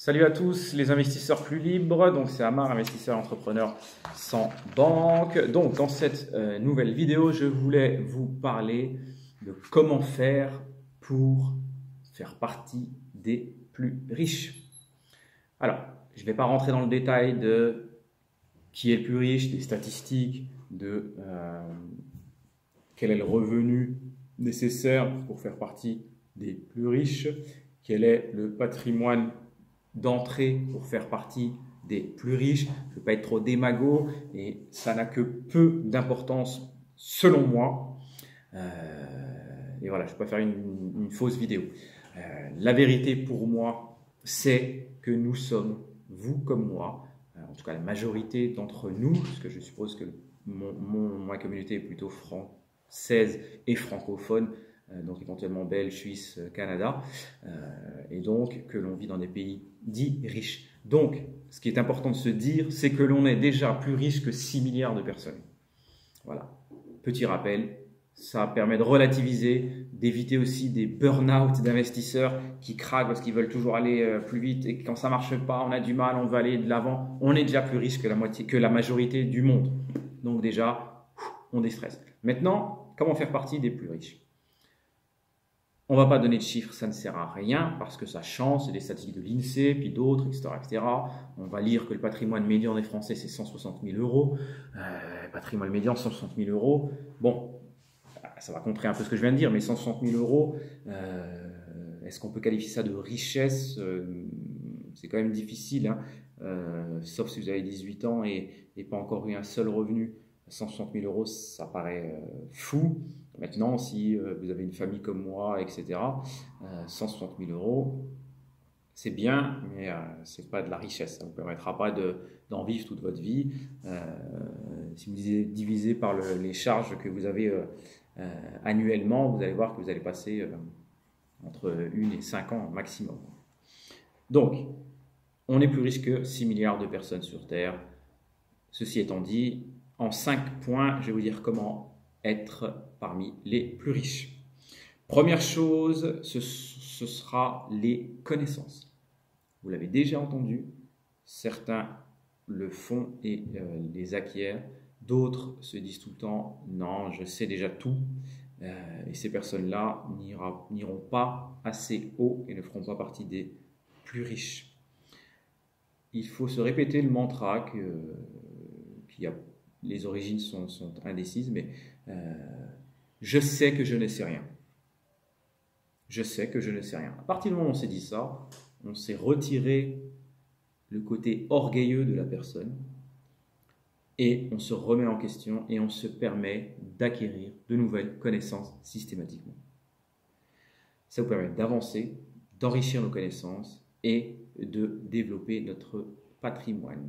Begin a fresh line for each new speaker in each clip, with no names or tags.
Salut à tous les investisseurs plus libres, donc c'est Amar, investisseur entrepreneur sans banque. Donc dans cette nouvelle vidéo, je voulais vous parler de comment faire pour faire partie des plus riches. Alors, je ne vais pas rentrer dans le détail de qui est le plus riche, des statistiques, de quel est le revenu nécessaire pour faire partie des plus riches, quel est le patrimoine d'entrée pour faire partie des plus riches. Je ne veux pas être trop démago et ça n'a que peu d'importance selon moi. Et voilà, je ne vais pas faire une fausse vidéo. La vérité pour moi, c'est que nous sommes, vous comme moi, en tout cas la majorité d'entre nous, parce que je suppose que ma communauté est plutôt française et francophone, donc éventuellement belge, suisse, Canada, et donc que l'on vit dans des pays dits riches. Donc, ce qui est important de se dire, c'est que l'on est déjà plus riche que 6 milliards de personnes. Voilà, petit rappel, ça permet de relativiser, d'éviter aussi des burn-out d'investisseurs qui craquent parce qu'ils veulent toujours aller plus vite et quand ça ne marche pas, on a du mal, on veut aller de l'avant. On est déjà plus riche que la majorité du monde. Donc déjà, on déstresse. Maintenant, comment faire partie des plus riches ? On ne va pas donner de chiffres, ça ne sert à rien parce que ça change, c'est des statistiques de l'INSEE, puis d'autres, etc., etc. On va lire que le patrimoine médian des Français, c'est 160 000 euros. Patrimoine médian, 160 000 euros. Bon, ça va contrer un peu ce que je viens de dire, mais 160 000 euros, est-ce qu'on peut qualifier ça de richesse? C'est quand même difficile, hein, sauf si vous avez 18 ans et pas encore eu un seul revenu. 160 000 euros, ça paraît fou. Maintenant, si vous avez une famille comme moi, etc., 160 000 euros, c'est bien, mais ce n'est pas de la richesse. Ça ne vous permettra pas d'en vivre toute votre vie. Si vous divisez par les charges que vous avez annuellement, vous allez voir que vous allez passer entre 1 et 5 ans maximum. Donc, on est plus riche que 6 milliards de personnes sur Terre. Ceci étant dit, en 5 points, je vais vous dire comment être parmi les plus riches. Première chose, ce sera les connaissances. Vous l'avez déjà entendu, certains le font et les acquièrent, d'autres se disent tout le temps « non, je sais déjà tout ». Et ces personnes-là n'iront pas assez haut et ne feront pas partie des plus riches. Il faut se répéter le mantra qu'il y a. Les origines sont indécises, mais je sais que je ne sais rien. Je sais que je ne sais rien. À partir du moment où on s'est dit ça, on s'est retiré le côté orgueilleux de la personne et on se remet en question et on se permet d'acquérir de nouvelles connaissances systématiquement. Ça vous permet d'avancer, d'enrichir nos connaissances et de développer notre patrimoine.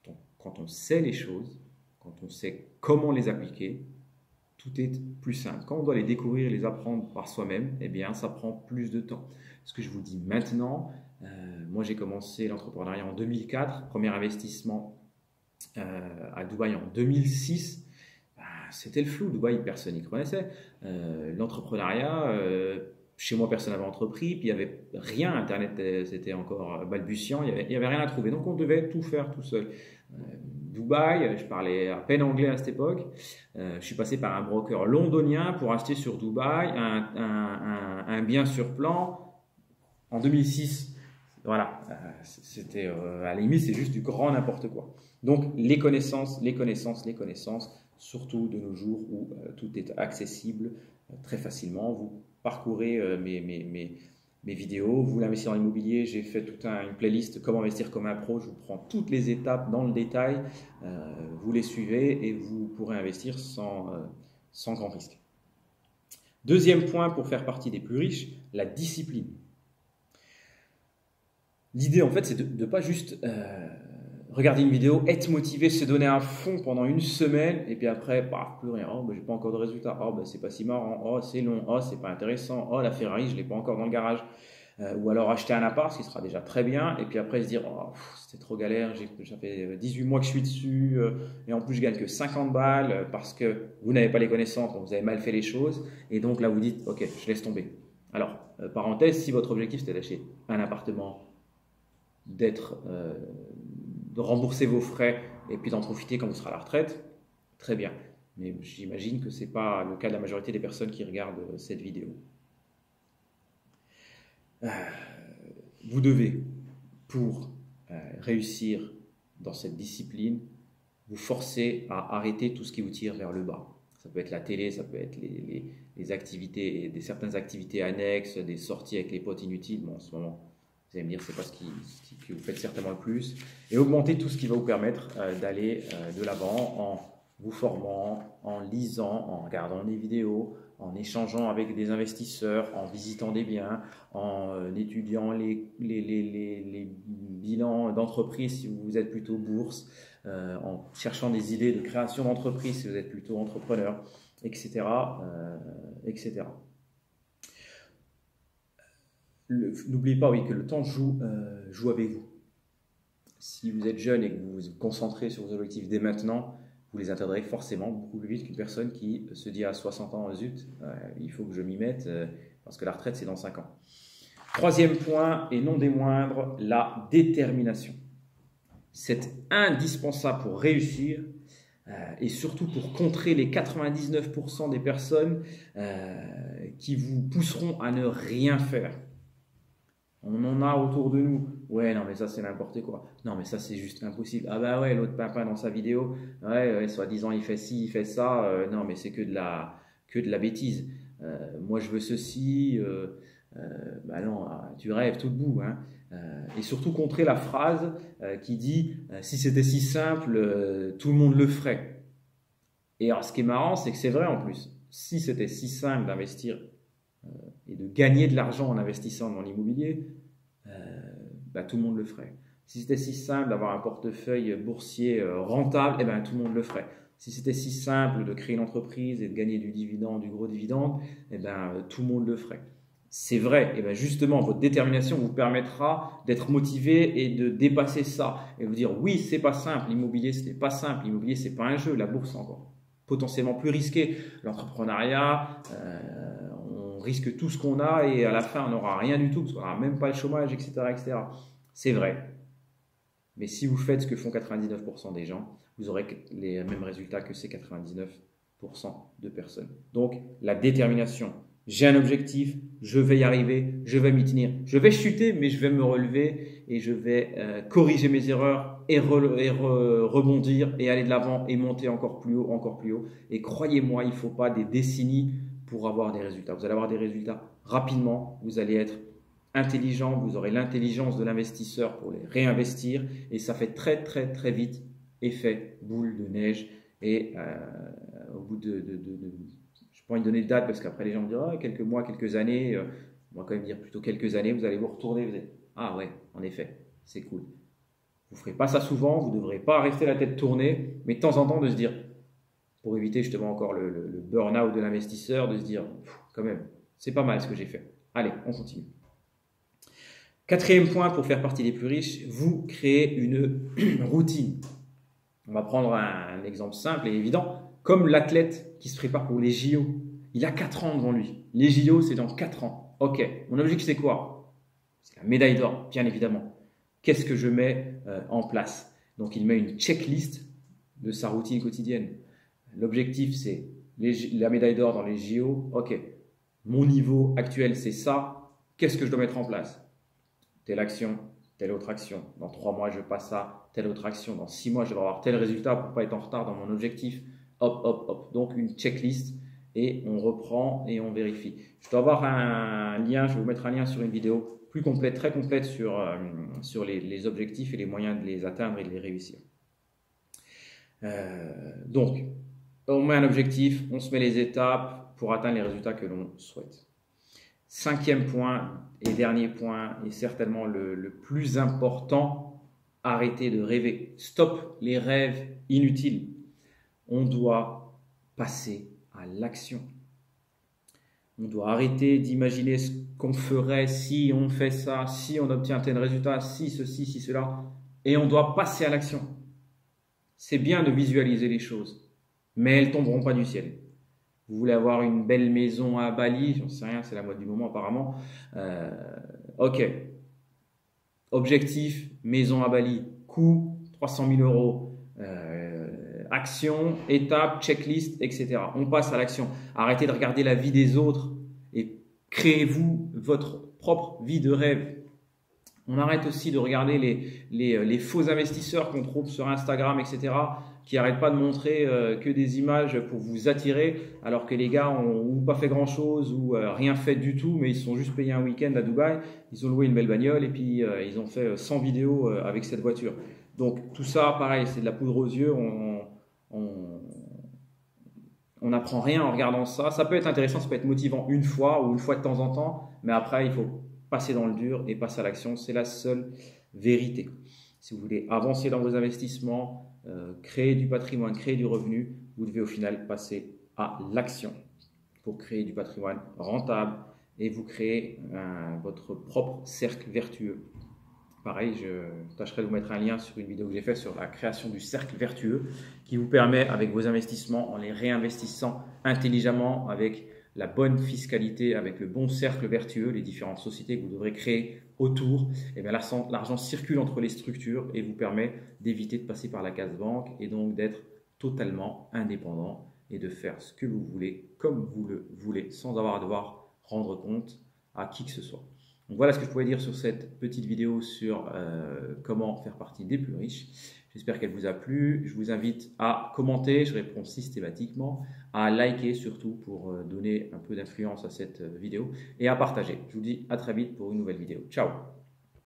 Donc, quand on sait les choses, quand on sait comment les appliquer, tout est plus simple. Quand on doit les découvrir et les apprendre par soi-même, eh bien, ça prend plus de temps. Ce que je vous dis maintenant, moi j'ai commencé l'entrepreneuriat en 2004, premier investissement à Dubaï en 2006. C'était le flou, Dubaï, personne n'y connaissait. L'entrepreneuriat, chez moi, personne n'avait entrepris, puis il n'y avait rien, Internet c'était encore balbutiant, il n'y avait rien à trouver. Donc on devait tout faire tout seul. Dubaï, je parlais à peine anglais à cette époque. Je suis passé par un broker londonien pour acheter sur Dubaï un bien sur plan en 2006. Voilà, c'était à la limite, c'est juste du grand n'importe quoi. Donc les connaissances, surtout de nos jours où tout est accessible très facilement. Vous parcourez mes vidéos, vous l'investissez dans l'immobilier, j'ai fait toute une playlist comment investir comme un pro, je vous prends toutes les étapes dans le détail, vous les suivez et vous pourrez investir sans grand risque. Deuxième point pour faire partie des plus riches, la discipline. L'idée en fait c'est de ne pas juste regarder une vidéo, être motivé, se donner à fond pendant une semaine et puis après, plus rien. Oh, j'ai pas encore de résultat. Oh, c'est pas si marrant. Oh, c'est long. Oh, c'est pas intéressant. Oh, la Ferrari, je l'ai pas encore dans le garage. Ou alors acheter un appart, ce qui sera déjà très bien. Et puis après se dire, oh, c'était trop galère. Ça fait 18 mois que je suis dessus et en plus je gagne que 50 balles parce que vous n'avez pas les connaissances, donc vous avez mal fait les choses. Et donc là, vous dites, ok, je laisse tomber. Alors, parenthèse, si votre objectif c'était d'acheter un appartement de rembourser vos frais et puis d'en profiter quand vous serez à la retraite, très bien. Mais j'imagine que ce n'est pas le cas de la majorité des personnes qui regardent cette vidéo. Vous devez, pour réussir dans cette discipline, vous forcer à arrêter tout ce qui vous tire vers le bas. Ça peut être la télé, ça peut être les activités, certaines activités annexes, des sorties avec les potes inutiles. Bon, en ce moment, vous allez me dire, c'est pas ce que vous faites certainement le plus. Et augmenter tout ce qui va vous permettre d'aller de l'avant en vous formant, en lisant, en regardant des vidéos, en échangeant avec des investisseurs, en visitant des biens, en étudiant les bilans d'entreprise si vous êtes plutôt bourse, en cherchant des idées de création d'entreprise si vous êtes plutôt entrepreneur, etc. etc. N'oubliez pas, oui, que le temps joue avec vous. Si vous êtes jeune et que vous vous concentrez sur vos objectifs dès maintenant, vous les atteindrez forcément beaucoup plus vite qu'une personne qui se dit à 60 ans, zut, il faut que je m'y mette parce que la retraite c'est dans 5 ans. Troisième point, et non des moindres, la détermination. C'est indispensable pour réussir et surtout pour contrer les 99% des personnes qui vous pousseront à ne rien faire. On en a autour de nous. Ouais, non, mais ça, c'est n'importe quoi. Non, mais ça, c'est juste impossible. Ah bah ouais, l'autre papa dans sa vidéo, ouais, soi-disant, il fait ci, il fait ça. Non, mais c'est que de la bêtise. Moi, je veux ceci. Bah non, tu rêves tout debout. Hein. Et surtout contrer la phrase qui dit si c'était si simple, tout le monde le ferait. Et alors, ce qui est marrant, c'est que c'est vrai en plus. Si c'était si simple d'investir et de gagner de l'argent en investissant dans l'immobilier, bah, tout le monde le ferait. Si c'était si simple d'avoir un portefeuille boursier rentable, eh ben, tout le monde le ferait. Si c'était si simple de créer une entreprise et de gagner du dividende, du gros dividende, eh ben, tout le monde le ferait. C'est vrai, et bien justement, votre détermination vous permettra d'être motivé et de dépasser ça. Et vous dire, oui, c'est pas simple, l'immobilier, c'était pas simple, l'immobilier, c'est pas un jeu, la bourse, c'est encore potentiellement plus risqué. L'entrepreneuriat, on risque tout ce qu'on a et à la fin, on n'aura rien du tout, parce qu'on n'aura même pas le chômage, etc. etc. C'est vrai. Mais si vous faites ce que font 99% des gens, vous aurez les mêmes résultats que ces 99% de personnes. Donc, la détermination. J'ai un objectif, je vais y arriver, je vais m'y tenir. Je vais chuter, mais je vais me relever et je vais corriger mes erreurs et rebondir et aller de l'avant et monter encore plus haut, encore plus haut. Et croyez-moi, il ne faut pas des décennies pour avoir des résultats. Vous allez avoir des résultats rapidement, vous allez être intelligent, vous aurez l'intelligence de l'investisseur pour les réinvestir et ça fait très très très vite effet boule de neige et au bout de je ne peux pas donner de date parce qu'après les gens me diront ah, quelques mois, quelques années, on va quand même dire plutôt quelques années, vous allez vous retourner, vous allez ah ouais, en effet, c'est cool. Vous ne ferez pas ça souvent, vous ne devrez pas rester la tête tournée, mais de temps en temps de se dire, pour éviter justement encore le burn-out de l'investisseur, de se dire quand même, c'est pas mal ce que j'ai fait. Allez, on continue. Quatrième point pour faire partie des plus riches, vous créez une routine. On va prendre un exemple simple et évident, comme l'athlète qui se prépare pour les JO. Il a 4 ans devant lui. Les JO, c'est dans 4 ans. Ok, mon objectif c'est quoi? C'est la médaille d'or, bien évidemment. Qu'est-ce que je mets en place? Donc il met une checklist de sa routine quotidienne. L'objectif c'est la médaille d'or dans les JO. Ok, mon niveau actuel c'est ça. Qu'est-ce que je dois mettre en place? Telle action, telle autre action. Dans 3 mois, je passe à telle autre action. Dans 6 mois, je vais avoir tel résultat pour ne pas être en retard dans mon objectif. Hop, hop, hop. Donc, une checklist et on reprend et on vérifie. Je dois avoir un lien, je vais vous mettre un lien sur une vidéo plus complète, très complète sur les objectifs et les moyens de les atteindre et de les réussir. Donc, on met un objectif, on se met les étapes pour atteindre les résultats que l'on souhaite. 5e point et dernier point, et certainement le plus important, arrêtez de rêver. Stop les rêves inutiles. On doit passer à l'action. On doit arrêter d'imaginer ce qu'on ferait si on fait ça, si on obtient tel résultat, si ceci, si cela. Et on doit passer à l'action. C'est bien de visualiser les choses, mais elles ne tomberont pas du ciel. Vous voulez avoir une belle maison à Bali, j'en sais rien, c'est la mode du moment apparemment. Ok, Objectif, maison à Bali, coût 300 000 euros, action, étape, checklist, etc. On passe à l'action. Arrêtez de regarder la vie des autres et créez-vous votre propre vie de rêve. On arrête aussi de regarder les faux investisseurs qu'on trouve sur Instagram, etc., qui n'arrêtent pas de montrer que des images pour vous attirer, alors que les gars ont ou pas fait grand-chose ou rien fait du tout, mais ils se sont juste payés un week-end à Dubaï, ils ont loué une belle bagnole et puis ils ont fait 100 vidéos avec cette voiture. Donc tout ça, pareil, c'est de la poudre aux yeux. On n'apprend rien en regardant ça. Ça peut être intéressant, ça peut être motivant une fois ou une fois de temps en temps, mais après, il faut passer dans le dur et passer à l'action. C'est la seule vérité. Si vous voulez avancer dans vos investissements, créer du patrimoine, créer du revenu, vous devez au final passer à l'action pour créer du patrimoine rentable et vous créer votre propre cercle vertueux. Pareil, je tâcherai de vous mettre un lien sur une vidéo que j'ai faite sur la création du cercle vertueux qui vous permet, avec vos investissements, en les réinvestissant intelligemment, avec la bonne fiscalité, avec le bon cercle vertueux, les différentes sociétés que vous devrez créer autour, et bien l'argent circule entre les structures et vous permet d'éviter de passer par la case banque et donc d'être totalement indépendant et de faire ce que vous voulez, comme vous le voulez, sans avoir à devoir rendre compte à qui que ce soit. Donc voilà ce que je pouvais dire sur cette petite vidéo sur comment faire partie des plus riches. J'espère qu'elle vous a plu. Je vous invite à commenter, je réponds systématiquement, à liker surtout pour donner un peu d'influence à cette vidéo et à partager. Je vous dis à très vite pour une nouvelle vidéo. Ciao!